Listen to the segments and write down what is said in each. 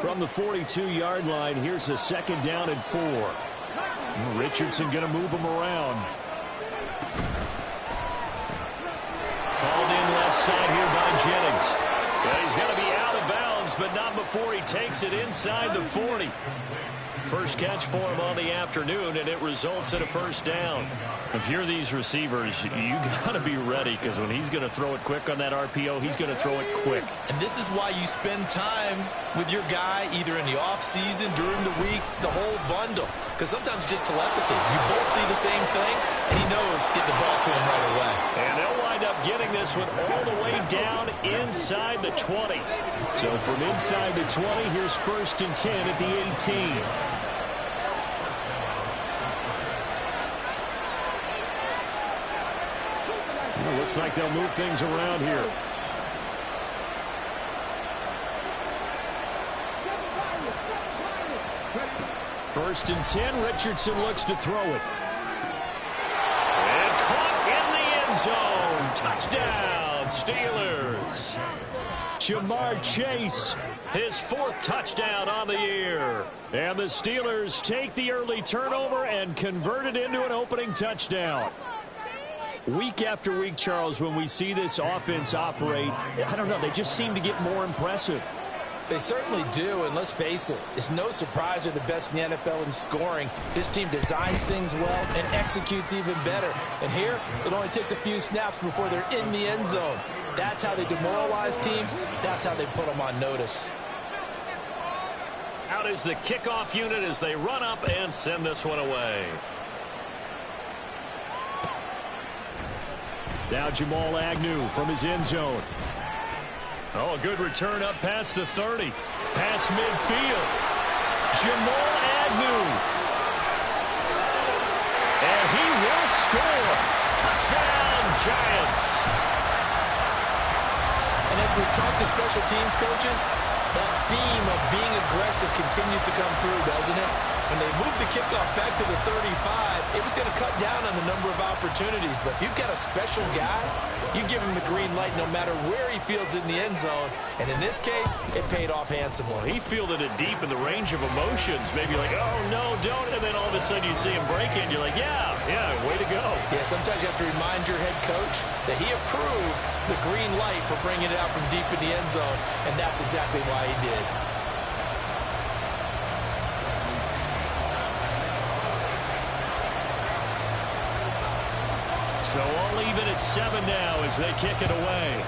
From the 42-yard line, here's a 2nd down and 4. Richardson going to move him around. Called in left side here by Jennings. Well, he's going to be out of bounds, but not before he takes it inside the 40. First catch for him on the afternoon, and it results in a 1st down. If you're these receivers, you got to be ready, because when he's going to throw it quick on that RPO, he's going to throw it quick. And this is why you spend time with your guy either in the offseason, during the week, the whole bundle. Because sometimes it's just telepathy. You both see the same thing, and he knows get the ball to him right away. And they'll wind up getting this one all the way down inside the 20. So from inside the 20, here's 1st and 10 at the 18. Well, looks like they'll move things around here. First and 10, Richardson looks to throw it. And caught in the end zone. Touchdown, Steelers. Jamar Chase, his 4th touchdown on the year. And the Steelers take the early turnover and convert it into an opening touchdown. Week after week, Charles, when we see this offense operate, I don't know, they just seem to get more impressive. They certainly do, and let's face it, it's no surprise they're the best in the NFL in scoring. This team designs things well and executes even better. And here, it only takes a few snaps before they're in the end zone. That's how they demoralize teams. That's how they put them on notice. Out is the kickoff unit as they run up and send this one away. Now Jamal Agnew from his end zone. Oh, a good return up past the 30. Past midfield. Jamal Agnew. And he will score. Touchdown, Giants. And as we've talked to special teams coaches, that theme of being aggressive continues to come through, doesn't it? When they moved the kickoff back to the 35, it was going to cut down on the number of opportunities. But if you've got a special guy, you give him the green light no matter where he fields in the end zone. And in this case, it paid off handsomely. He fielded it deep in the range of emotions. Maybe like, oh, no, don't. And then all of a sudden you see him break it, and you're like, yeah, way to go. Yeah, sometimes you have to remind your head coach that he approved the green light for bringing it out from deep in the end zone. And that's exactly why he did. So all even at 7 now as they kick it away.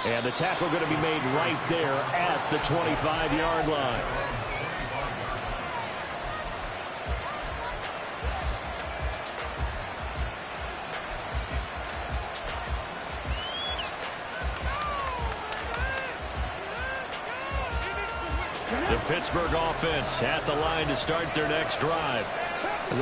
And the tackle going to be made right there at the 25-yard line. The Pittsburgh offense at the line to start their next drive.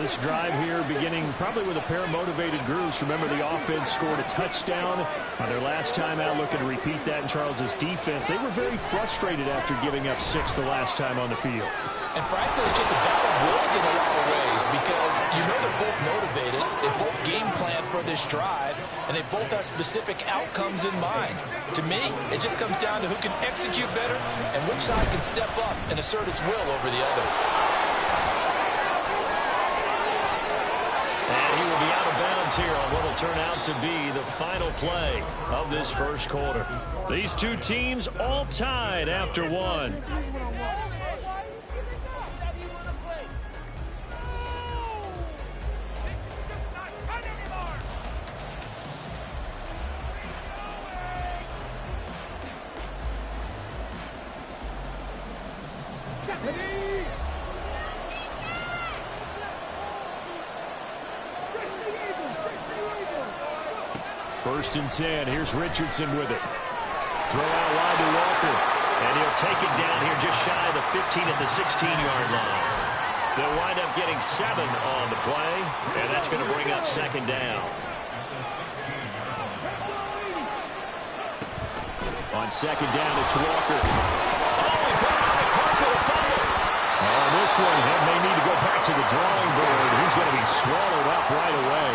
This drive here beginning probably with a pair of motivated groups. Remember, the offense scored a touchdown on their last time out. Looking to repeat that in Charles's defense. They were very frustrated after giving up 6 the last time on the field. And frankly, it's just a battle of wills in a lot of ways because you know they're both motivated. They both game plan for this drive, and they both have specific outcomes in mind. To me, it just comes down to who can execute better and which side can step up and assert its will over the other. And he will be out of bounds here on what will turn out to be the final play of this first quarter. These two teams all tied after 1. First and 10. Here's Richardson with it. Throw out wide to Walker. And he'll take it down here just shy of the 15 at the 16-yard line. They'll wind up getting 7 on the play. And that's going to bring up 2nd down. On 2nd down, it's Walker. Oh, he put on the carpet, a fumble. Oh, this one may need to go back to the drawing board. He's going to be swallowed up right away.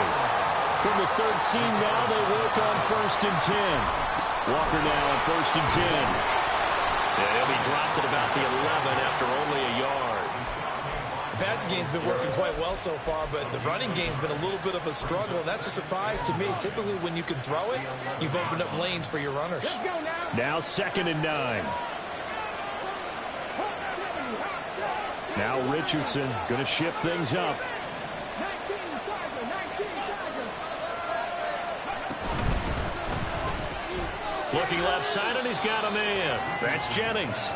From the 13 now, they work on 1st and 10. Walker now on 1st and 10. Yeah, he'll be dropped at about the 11 after only a yard. The passing game's been working quite well so far, but the running game's been a little bit of a struggle. That's a surprise to me. Typically, when you can throw it, you've opened up lanes for your runners. Now 2nd and 9. Now Richardson going to shift things up. Looking left side, and he's got a man. That's Jennings.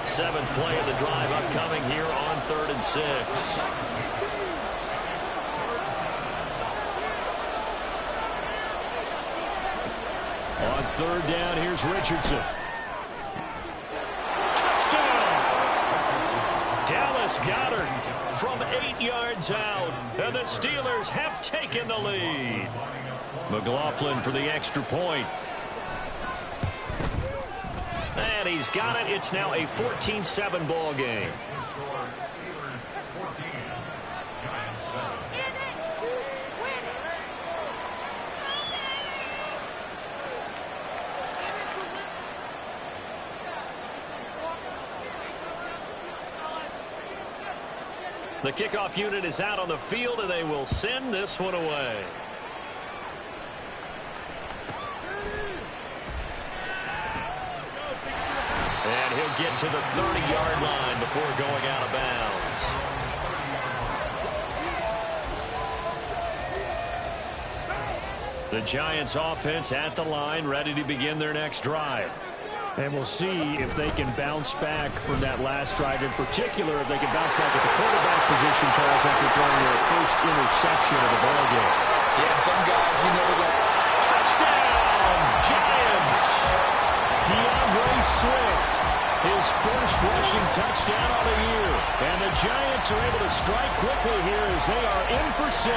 7th play of the drive upcoming here on 3rd and 6. On 3rd down, here's Richardson. Touchdown! Dallas Goedert from 8 yards out, and the Steelers have taken the lead. McLaughlin for the extra point. And he's got it. It's now a 14-7 ball game. The kickoff unit is out on the field, and they will send this one away. And he'll get to the 30-yard line before going out of bounds. The Giants offense at the line, ready to begin their next drive. And we'll see if they can bounce back from that last drive. In particular, if they can bounce back at the quarterback position, Charles, after throwing their first interception of the ballgame. Yeah, some guys, you know, that touchdown, Giants! DeAndre Swift, his first rushing touchdown on the year. And the Giants are able to strike quickly here as they are in for 6.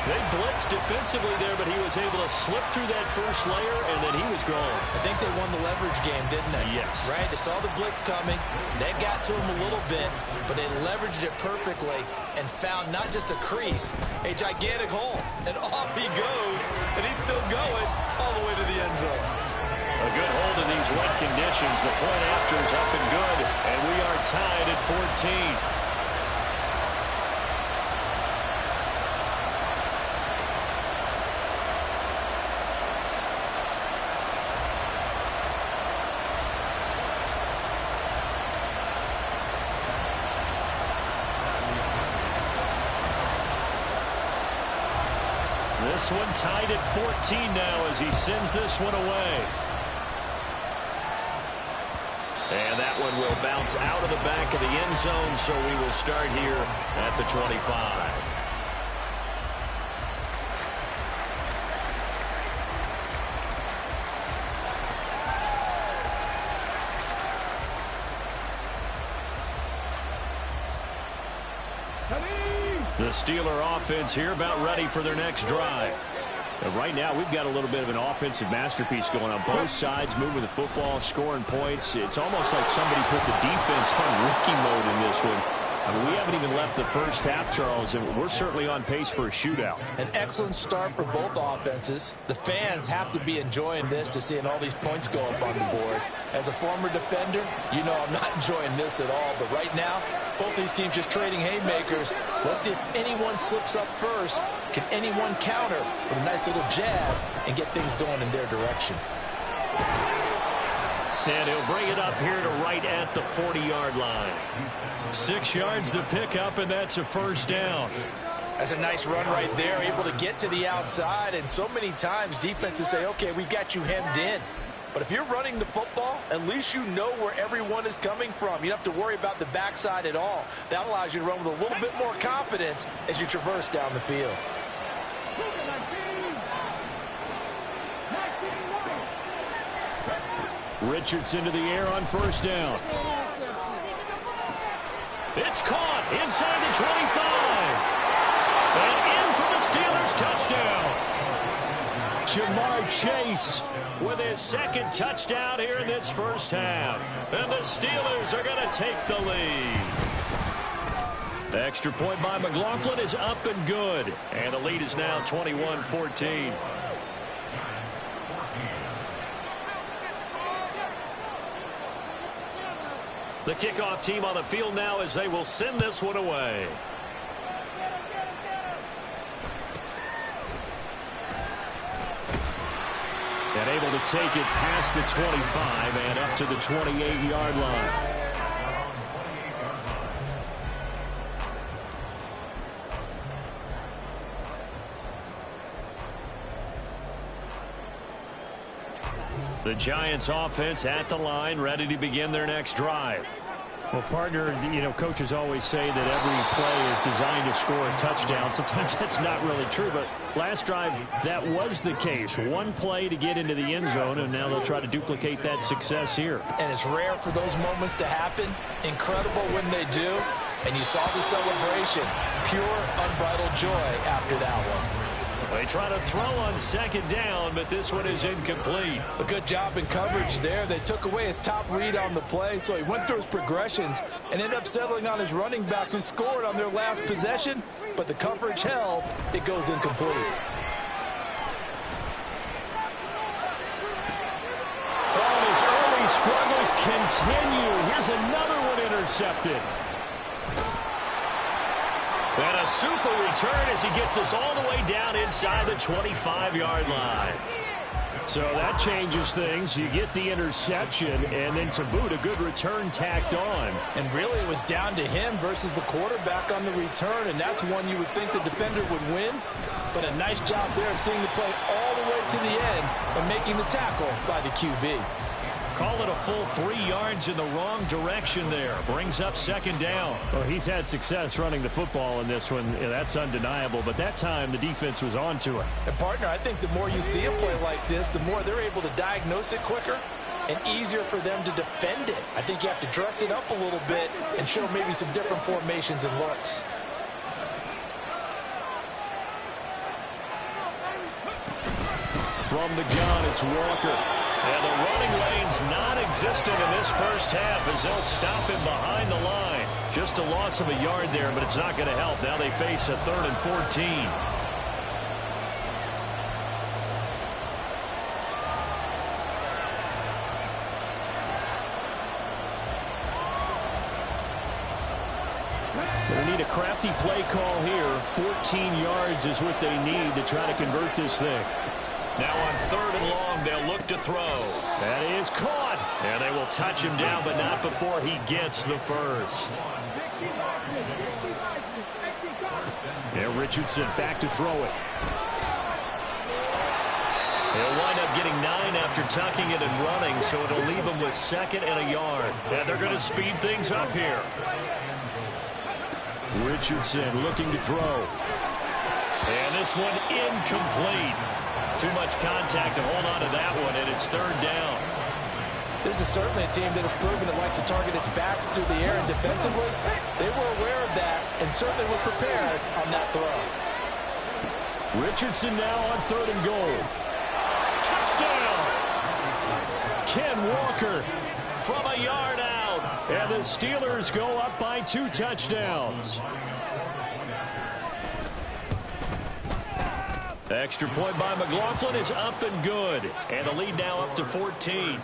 They blitzed defensively there, but he was able to slip through that first layer, and then he was gone. I think they won the leverage game, didn't they? Yes. Right? They saw the blitz coming. That got to him a little bit, but they leveraged it perfectly and found not just a crease, a gigantic hole. And off he goes, and he's still going all the way to the end zone. A good hold in these wet conditions. The point after is up and good, and we are tied at 14. This one tied at 14 now as he sends this one away. And that one will bounce out of the back of the end zone, so we will start here at the 25. The Steeler offense here about ready for their next drive. And right now, we've got a little bit of an offensive masterpiece going on both sides, moving the football, scoring points. It's almost like somebody put the defense on rookie mode in this one. I mean, we haven't even left the first half, Charles, and we're certainly on pace for a shootout. An excellent start for both offenses. The fans have to be enjoying this to seeing all these points go up on the board. As a former defender, you know I'm not enjoying this at all. But right now, both these teams just trading haymakers. Let's see if anyone slips up first. Can anyone counter with a nice little jab and get things going in their direction? And he'll bring it up here to right at the 40-yard line. 6 yards to pick up, and that's a first down. That's a nice run right there, able to get to the outside. And so many times defenses say, okay, we've got you hemmed in. But if you're running the football, at least you know where everyone is coming from. You don't have to worry about the backside at all. That allows you to run with a little bit more confidence as you traverse down the field. Richardson to the air on first down. It's caught inside the 25. And in for the Steelers touchdown. Jamar Chase with his second touchdown here in this first half. And the Steelers are going to take the lead. Extra point by McLaughlin is up and good. And the lead is now 21-14. The kickoff team on the field now as they will send this one away. And able to take it past the 25 and up to the 28-yard line. The Giants offense at the line, ready to begin their next drive. Well, partner, coaches always say that every play is designed to score a touchdown. Sometimes that's not really true, but last drive, that was the case. One play to get into the end zone, and now they'll try to duplicate that success here. And it's rare for those moments to happen. Incredible when they do. And you saw the celebration. Pure, unbridled joy after that one. They try to throw on second down, but this one is incomplete. A good job in coverage there. They took away his top read on the play, so he went through his progressions and ended up settling on his running back who scored on their last possession, but the coverage held. It goes incomplete. Oh, his early struggles continue. Here's another one intercepted. And a super return as he gets us all the way down inside the 25-yard line. So that changes things. You get the interception, and then to boot, a good return tacked on. And really it was down to him versus the quarterback on the return, and that's one you would think the defender would win. But a nice job there of seeing the play all the way to the end and making the tackle by the QB. Call it a full 3 yards in the wrong direction there. Brings up second down. Well, he's had success running the football in this one. Yeah, that's undeniable. But that time, the defense was on to it. And, partner, I think the more you see a play like this, the more they're able to diagnose it quicker and easier for them to defend it. I think you have to dress it up a little bit and show maybe some different formations and looks. From the gun, it's Walker. And the running lane's non-existent in this first half as they'll stop him behind the line. Just a loss of a yard there, but it's not going to help. Now they face a 3rd and 14. They need a crafty play call here. 14 yards is what they need to try to convert this thing. Now on 3rd and long, they'll look to throw. That is caught. And they will touch him down, but not before he gets the first. Yeah, Richardson back to throw it. He'll wind up getting 9 after tucking it and running, so it'll leave him with 2nd and a yard. And they're going to speed things up here. Richardson looking to throw. And this one incomplete. Too much contact to hold on to that one, and it's 3rd down. This is certainly a team that has proven it likes to target its backs through the air and defensively. They were aware of that and certainly were prepared on that throw. Richardson now on 3rd and goal. Touchdown! Ken Walker from a yard out. And the Steelers go up by 2 touchdowns. Extra point by McLaughlin is up and good. And the lead now up to 14.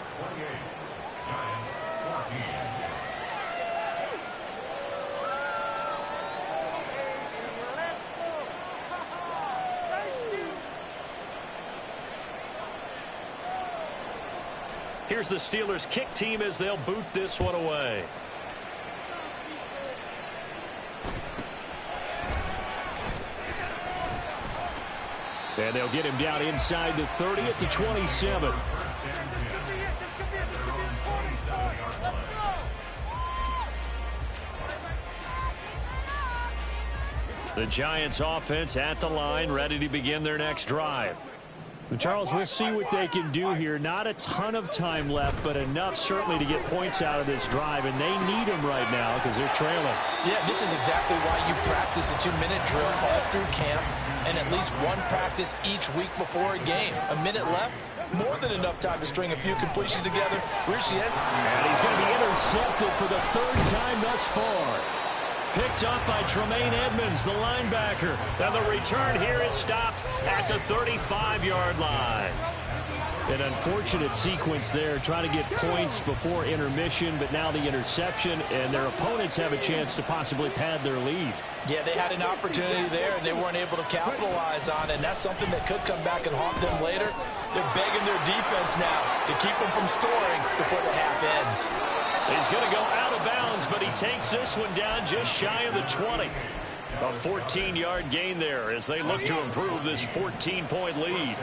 Here's the Steelers kick team as they'll boot this one away. And they'll get him down inside the 30 at the 27. The Giants offense at the line, ready to begin their next drive. Charles, we'll see what they can do here. Not a ton of time left, but enough certainly to get points out of this drive, and they need them right now because they're trailing. Yeah, this is exactly why you practice a 2-minute drill all through camp and at least one practice each week before a game. A minute left, more than enough time to string a few completions together. And he's going to be intercepted for the 3rd time thus far. Picked up by Tremaine Edmonds, the linebacker. And the return here is stopped at the 35-yard line. An unfortunate sequence there, trying to get points before intermission, but now the interception, and their opponents have a chance to possibly pad their lead. Yeah, they had an opportunity there, and they weren't able to capitalize on it, and that's something that could come back and haunt them later. They're begging their defense now to keep them from scoring before the half ends. He's going to go out of bounds, but he takes this one down just shy of the 20. A 14-yard gain there as they look to improve this 14-point lead.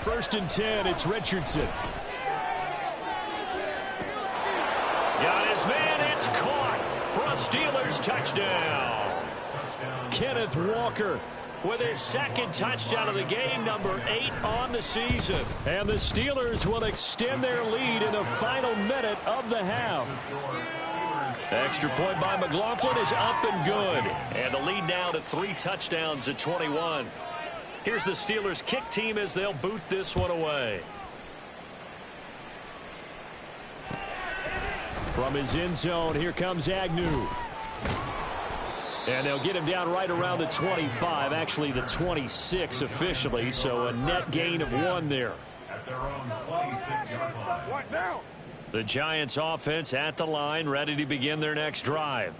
First and 10, it's Richardson. Got his man, it's caught for a Steelers touchdown. Kenneth Walker with his second touchdown of the game, number 8 on the season. And the Steelers will extend their lead in the final minute of the half. Extra point by McLaughlin is up and good. And the lead now to 3 touchdowns at 21. Here's the Steelers kick team as they'll boot this one away. From his end zone, here comes Agnew. And they'll get him down right around the 25, actually the 26 officially, so a net gain of 1 there. At their own 26-yard line. What now? The Giants offense at the line, ready to begin their next drive.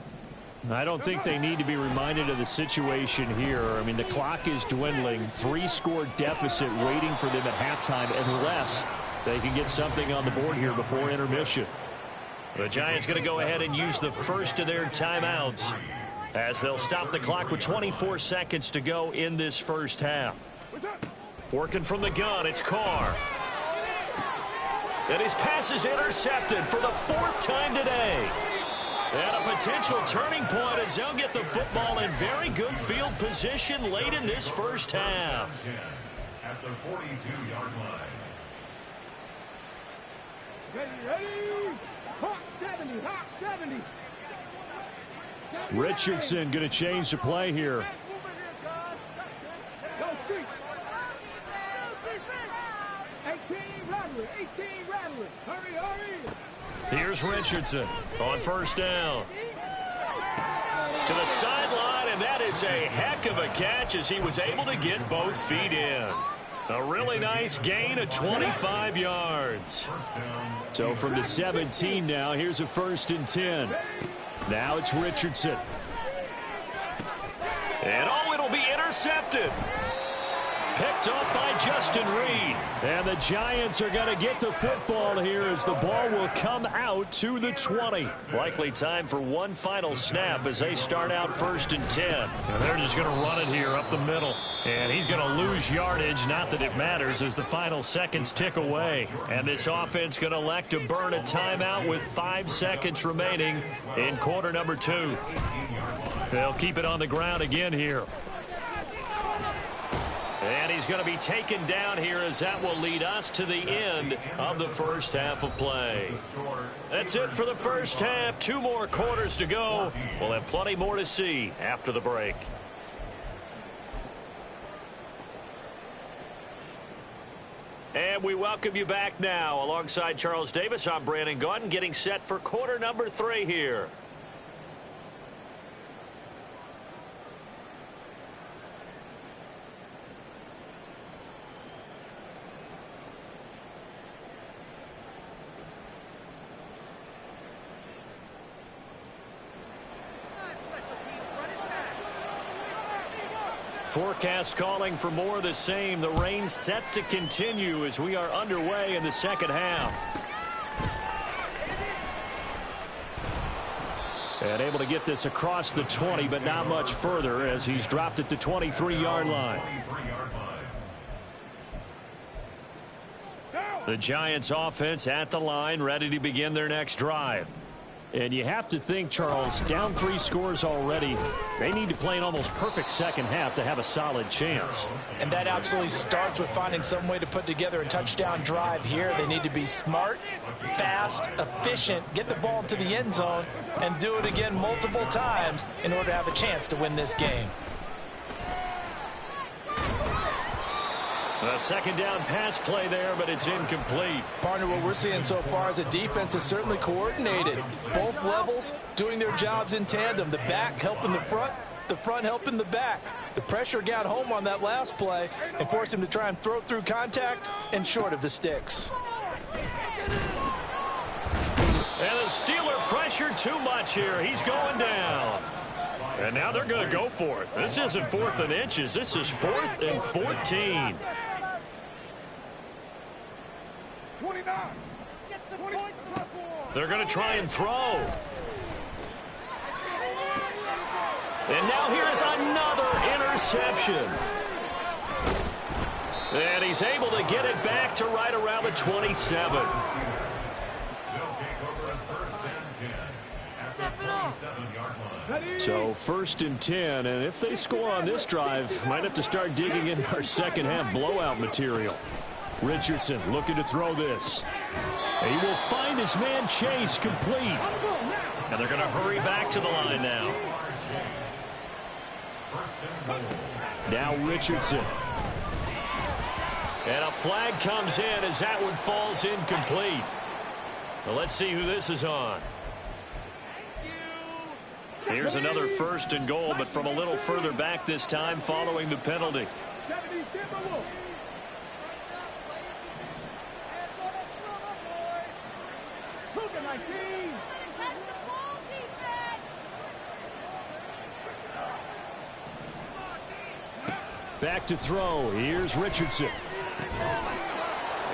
I don't think they need to be reminded of the situation here. I mean, the clock is dwindling. 3-score deficit waiting for them at halftime unless they can get something on the board here before intermission. The Giants going to go ahead and use the first of their timeouts as they'll stop the clock with 24 seconds to go in this first half. Working from the gun, it's Carr. And his pass is intercepted for the 4th time today. And a potential turning point as they'll get the football in very good field position late in this first half. At the 42-yard line. Ready. Hot 70, hot 70. Richardson going to change the play here. Go street. 18 Rattler, 18 Rattler. Hurry, hurry. Here's Richardson on first down. To the sideline, and that is a heck of a catch as he was able to get both feet in. A really nice gain of 25 yards. So from the 17 now, here's a 1st and 10. Now it's Richardson. And it'll be intercepted. Picked up by Justin Reed. And the Giants are going to get the football here as the ball will come out to the 20. Likely time for one final snap as they start out 1st and 10. And they're just going to run it here up the middle. And he's going to lose yardage, not that it matters, as the final seconds tick away. And this offense going to elect to burn a timeout with 5 seconds remaining in quarter number 2. They'll keep it on the ground again here. And he's going to be taken down here as that will lead us to the end of the first half of play. That's it for the first half. 2 more quarters to go. We'll have plenty more to see after the break. And we welcome you back now. Alongside Charles Davis, I'm Brandon Gaudin, getting set for quarter number 3 here. Forecast calling for more of the same. The rain set to continue as we are underway in the second half. And able to get this across the 20, but not much further as he's dropped it to 23-yard line. The Giants offense at the line, ready to begin their next drive. And you have to think, Charles, down 3 scores already. They need to play an almost perfect second half to have a solid chance. And that absolutely starts with finding some way to put together a touchdown drive here. They need to be smart, fast, efficient, get the ball to the end zone, and do it again multiple times in order to have a chance to win this game. A second down pass play there, but it's incomplete. Partner, what we're seeing so far is the defense is certainly coordinated. Both levels doing their jobs in tandem. The back helping the front helping the back. The pressure got home on that last play and forced him to try and throw through contact and short of the sticks. And the Steeler pressure too much here. He's going down. And now they're going to go for it. This isn't 4th and inches. This is 4th and 14. 29. They're going to try and throw. And now here's another interception. And he's able to get it back to right around the 27. So 1st and 10, and if they score on this drive, might have to start digging in our second half blowout material. Richardson looking to throw this. And he will find his man Chase complete. And they're going to hurry back to the line now. Now Richardson. And a flag comes in as that one falls incomplete. Well, let's see who this is on. Here's another 1st and goal, but from a little further back this time following the penalty. Back to throw. Here's Richardson.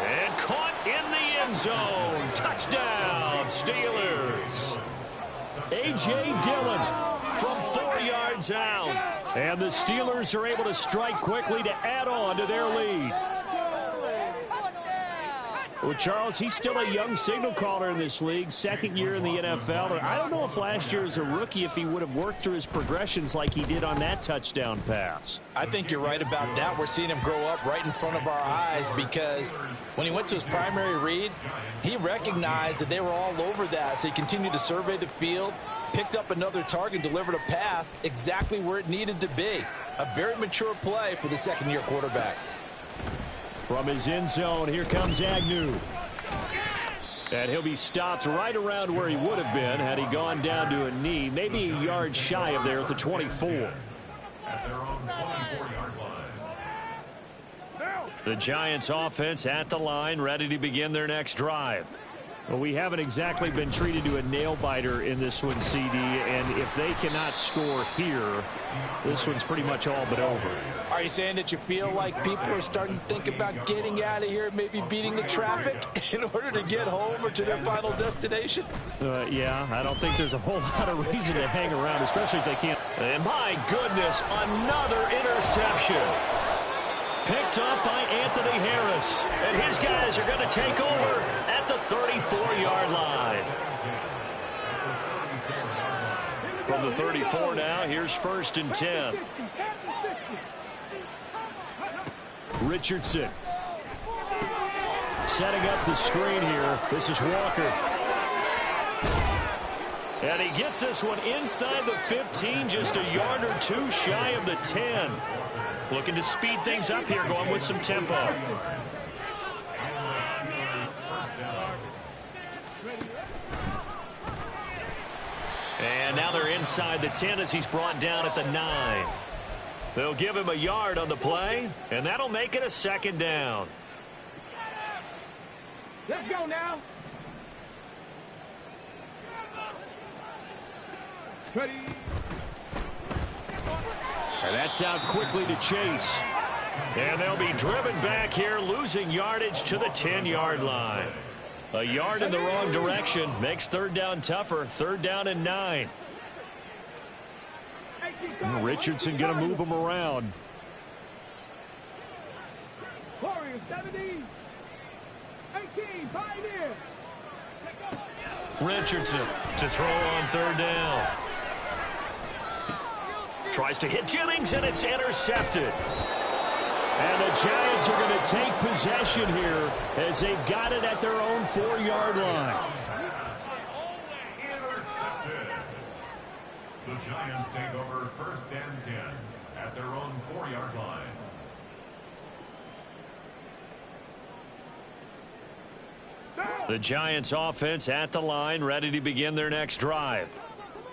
And caught in the end zone. Touchdown, Steelers. A.J. Dillon from 4 yards out. And the Steelers are able to strike quickly to add on to their lead. Well, Charles, he's still a young signal caller in this league, 2nd year in the NFL. I don't know if last year as a rookie if he would have worked through his progressions like he did on that touchdown pass. I think you're right about that. We're seeing him grow up right in front of our eyes because when he went to his primary read, he recognized that they were all over that. So he continued to survey the field, picked up another target, delivered a pass exactly where it needed to be. A very mature play for the 2nd-year quarterback. From his end zone, here comes Agnew. And he'll be stopped right around where he would have been had he gone down to a knee, maybe a yard shy of there at the 24. At their own 24-yard line. The Giants offense at the line, ready to begin their next drive. Well, we haven't exactly been treated to a nail-biter in this one, CD, and if they cannot score here, this one's pretty much all but over. Are you saying that you feel like people are starting to think about getting out of here, maybe beating the traffic in order to get home or to their final destination? Yeah, I don't think there's a whole lot of reason to hang around, especially if they can't. And my goodness, another interception. Picked up by Anthony Harris. And his guys are going to take over at the 34-yard line. From the 34 now, here's 1st and 10. Richardson. Setting up the screen here. This is Walker. And he gets this one inside the 15, just a yard or two shy of the 10. Looking to speed things up here, going with some tempo. And now they're inside the 10 as he's brought down at the 9. They'll give him a yard on the play, and that'll make it a 2nd down. Let's go now. Ready. And that's out quickly to Chase. And they'll be driven back here, losing yardage to the 10-yard line. A yard in the wrong direction makes 3rd down tougher. 3rd down and 9. Richardson going to move him around. Warriors 70. 18, Pioneer. Richardson to throw on 3rd down. Tries to hit Jennings, and it's intercepted. And the Giants are going to take possession here as they've got it at their own 4-yard line. Intercepted. The Giants take over 1st and 10 at their own 4-yard line. The Giants offense at the line, ready to begin their next drive.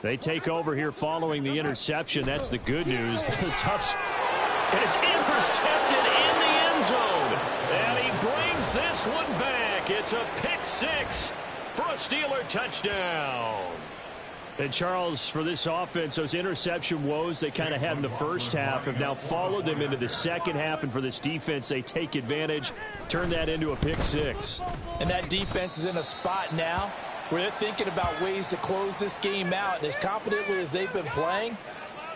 They take over here following the interception. That's the good news. The tough, and it's intercepted in the end zone. And he brings this one back. It's a pick six for a Steeler touchdown. And Charles, for this offense, those interception woes they kind of had in the first half have now followed them into the second half. And for this defense, they take advantage, turn that into a pick six. And that defense is in a spot now where they're thinking about ways to close this game out. And as confidently as they've been playing,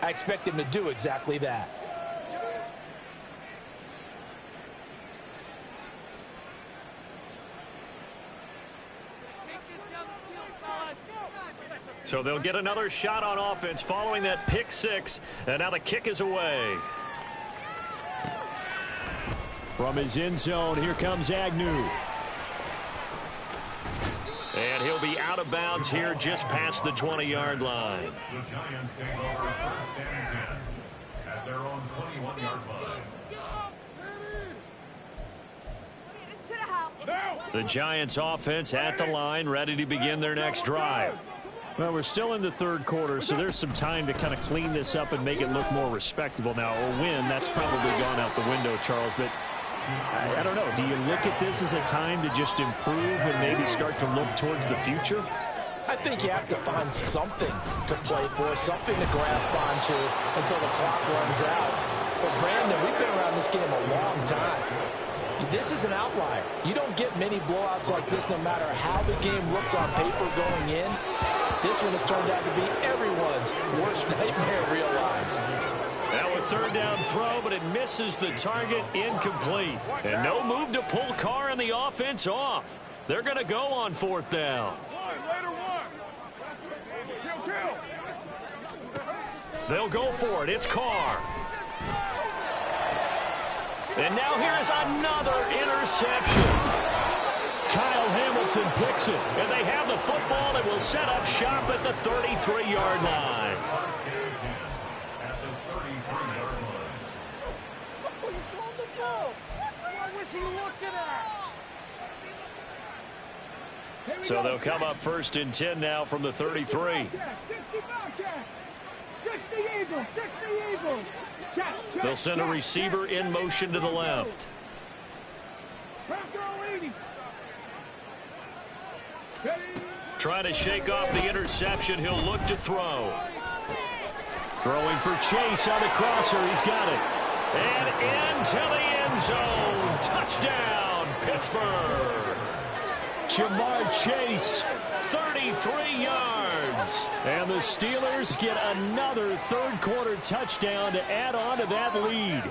I expect them to do exactly that. So they'll get another shot on offense following that pick six. And now the kick is away. From his end zone, here comes Agnew. And he'll be out of bounds here just past the 20-yard line. The Giants take over 1st and 10 at their own 21-yard line. The Giants offense at the line, ready to begin their next drive. Well, we're still in the third quarter, so there's some time to kind of clean this up and make it look more respectable. Now, a win, that's probably gone out the window, Charles, but I don't know. Do you look at this as a time to just improve and maybe start to look towards the future? I think you have to find something to play for, something to grasp onto until the clock runs out. But, Brandon, we've been around this game a long time. This is an outlier. You don't get many blowouts like this no matter how the game looks on paper going in. This one has turned out to be everyone's worst nightmare realized. Now a third down throw, but it misses the target, incomplete. And no move to pull Carr and the offense off. They're going to go on 4th down. They'll go for it. It's Carr. And now here is another interception. Kyle Hamilton picks it. And they have the football and will set up shop at the 33-yard line. At the 33-yard line. So they'll come up 1st and 10 now from the 33. They'll send a receiver in motion to the left. Trying to shake off the interception. He'll look to throw. Throwing for Chase on the crosser. He's got it. And into the end zone. Touchdown, Pittsburgh. Jamar Chase. 33 yards. And the Steelers get another third-quarter touchdown to add on to that lead.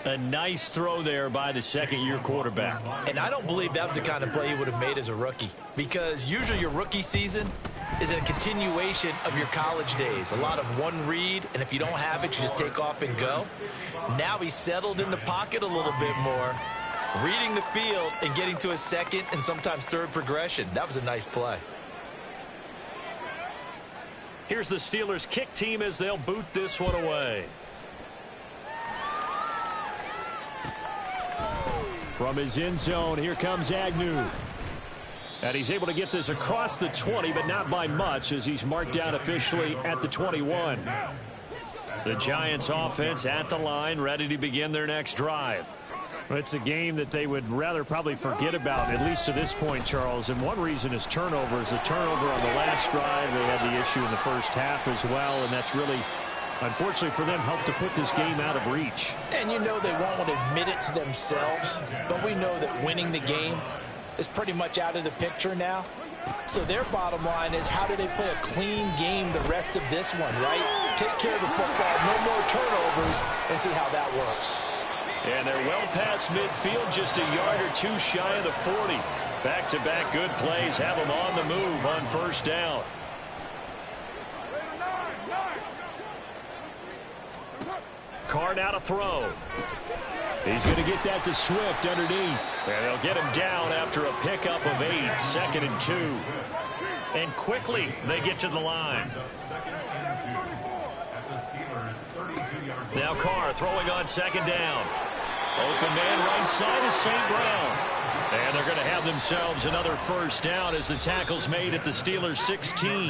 A nice throw there by the second-year quarterback. And I don't believe that was the kind of play he would have made as a rookie, because usually your rookie season is a continuation of your college days. A lot of one read, and if you don't have it, you just take off and go. Now he's settled in the pocket a little bit more, reading the field and getting to a second and sometimes third progression. That was a nice play. Here's the Steelers kick team as they'll boot this one away. From his end zone, here comes Agnew. And he's able to get this across the 20, but not by much, as he's marked down officially at the 21. The Giants offense at the line, ready to begin their next drive. It's a game that they would rather probably forget about, at least to this point, Charles. And one reason is turnovers. The turnover on the last drive, they had the issue in the first half as well, and that's really, unfortunately for them, helped to put this game out of reach. And you know they won't admit it to themselves, but we know that winning the game is pretty much out of the picture now. So their bottom line is, how do they play a clean game the rest of this one, right? Take care of the football, no more turnovers, and see how that works. And they're well past midfield, just a yard or two shy of the 40. Back-to-back good plays have them on the move on 1st down. Carr now to throw. He's going to get that to Swift underneath. And they'll get him down after a pickup of 8, 2nd and 2. And quickly they get to the line. Now Carr throwing on 2nd down. Open man right side is St. Brown. And they're going to have themselves another first down as the tackle's made at the Steelers' 16.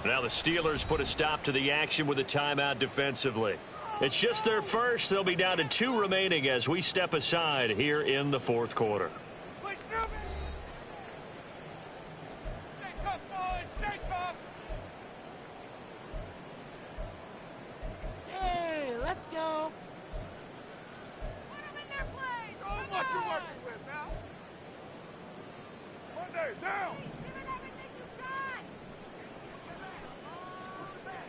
Now the Steelers put a stop to the action with a timeout defensively. It's just their first. They'll be down to 2 remaining as we step aside here in the fourth quarter. Stay tough, boys. Stay tough. Hey, let's go. Put them in their place. Show 'em what you're working with now. Monday, down. Give it everything you've got.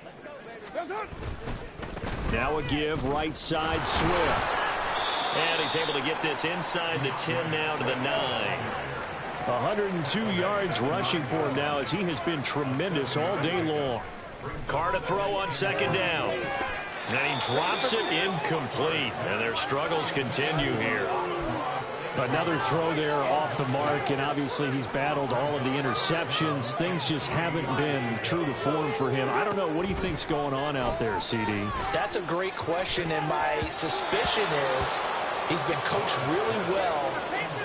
Let's go, baby. That's it. Now a give, right side, Swift. And he's able to get this inside the 10 now to the 9. 102 yards rushing for him now as he has been tremendous all day long. Carr to throw on second down. And he drops it incomplete. And their struggles continue here. Another throw there off the mark, and obviously he's battled all of the interceptions. Things just haven't been true to form for him. I don't know. What do you think's going on out there, CD? That's a great question, and my suspicion is he's been coached really well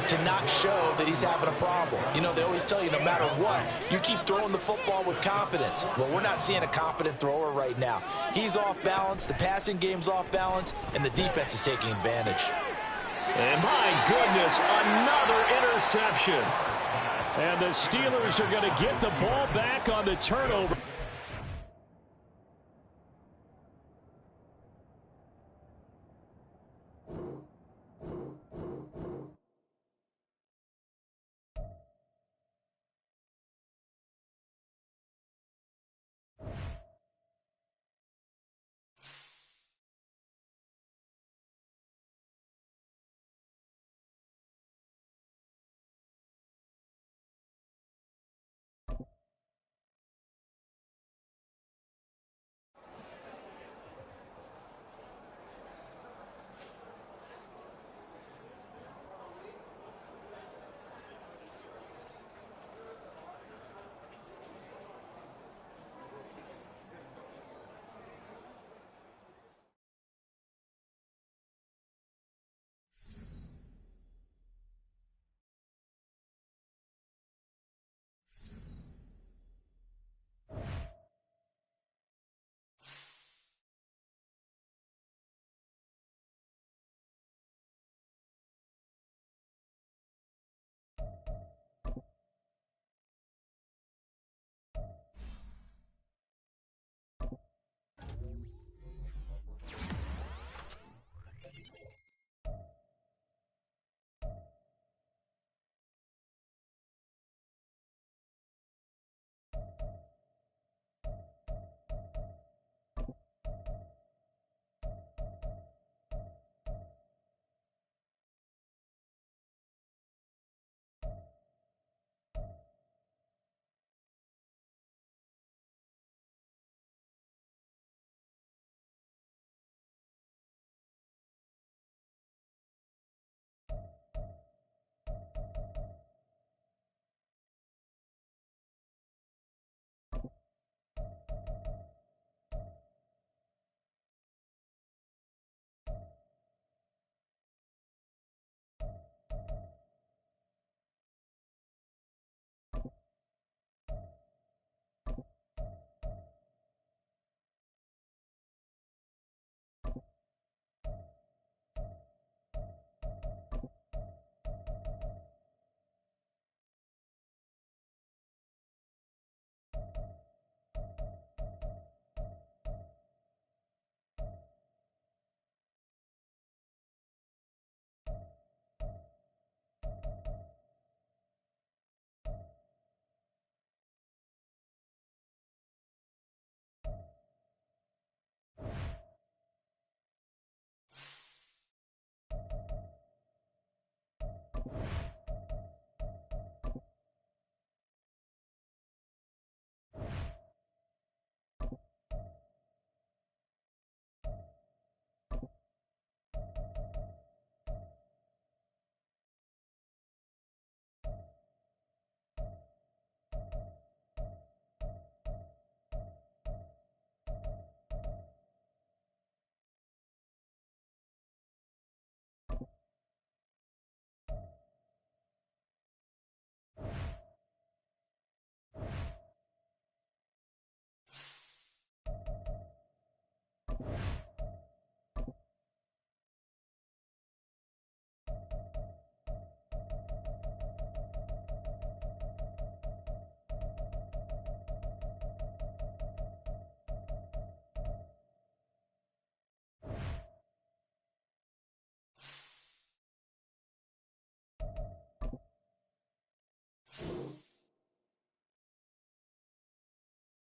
to not show that he's having a problem. You know, they always tell you no matter what, you keep throwing the football with confidence. Well, we're not seeing a confident thrower right now. He's off balance, the passing game's off balance, and the defense is taking advantage. And my goodness, another interception. And the Steelers are going to get the ball back on the turnover.